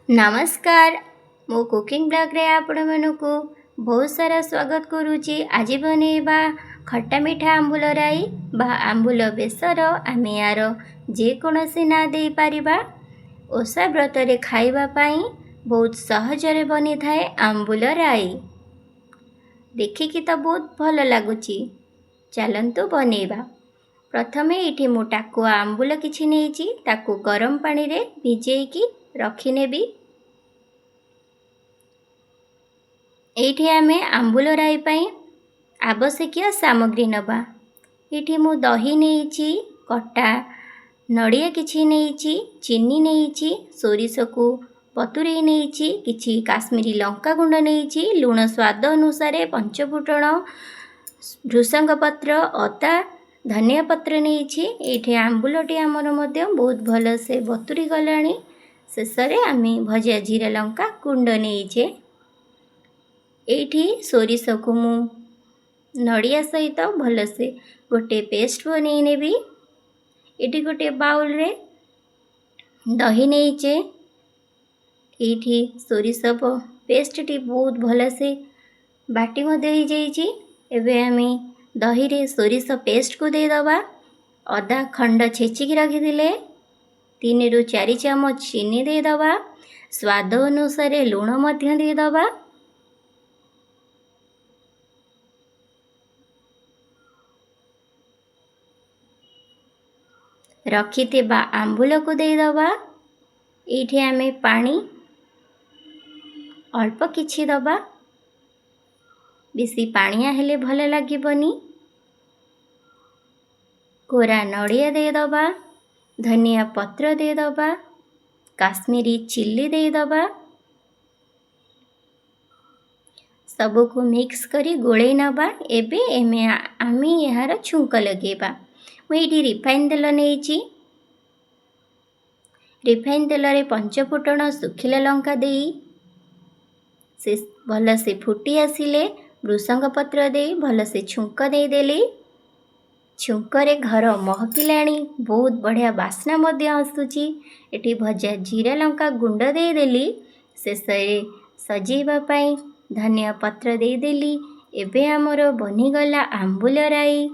नमस्कार मो cooking blog रे आपण मानकु बहुत सारा स्वागत करुची। आज बनैबा खट्टा मीठा आंबुल राई बा आंबुल बेसर। आमे यार जेकोसी ना दे पारिबा। ओषा व्रत रे खाइबा पाई बहुत सहजरे बनी थाए आंबुल राई। देखिकी तो बहुत भल लगुची, चलंतु बनैबा। प्रथमे ये मु टाकुआ आंबुल किछि नेइची, ताकू गरम पानी रे भिजेकी रखिनेबी। एठी आमे आंबुल राई पाई आवश्यक सामग्री नबा। एठी मु दही नेइची, कटा नड़िया किछि नेइची, चीनी नेइची, सोरिष को बतुरई नेइची, किछि काश्मीरी लंका गुंड नेइची, लूण स्वाद अनुसार, पंचफुटण, भृषंग पत्र, अदा, धनिया पत्र नेइची। एठी आंबुलटी आमर मध्य बहुत भल से बतुरी गलानी। शेषरे आमे भजिया जीरा लंका गुंड नेइचे। एठी सोरिष को मु नड़िया सहित भल से गोटे पेस्ट बनै नेबी। एठी गोटे बाउल रे दही नेइचे। एठी सोरिष पेस्ट टी बहुत भल से बाटी मध्य हो जाइछि। एबे आमे दही रे सोरिष पेस्ट को दे दबा। अदा खंड छेचिकी रखी दिले 3 ରୁ 4 चामच चीनी दे दबा। स्वाद अनुसार लूण मध्य दे दबा। रखिथिबा आंबुल को दे दबा। एठी आमे पानी अल्प किछि दबा, बेसी पानिया हेले भल लागिबनी। कोरा नड़िया दे दबा, धनिया पत्र दे दबा, काश्मीरी चिल्ली दे दबा। सबको मिक्स करी गोले नबा। एबे आमे यार छुंक लगेबा। मुझे रिफाइन तेल नेइची। रिफाइन तेल रे पंचफुटण सुखिला लंका देई से भल से फुटी आसिले भृषंग पत्र दे भल से छुंक दे देली। छुंकरे घर महकिलाणी, बहुत बढ़िया बास्ना मध्य आसुची। एटी भजा जीरा लंका गुंड दे देली। शेषरे सजेबा पाई धनिया पत्र दे देली। एबे हमर बनिगला आंबुल राई।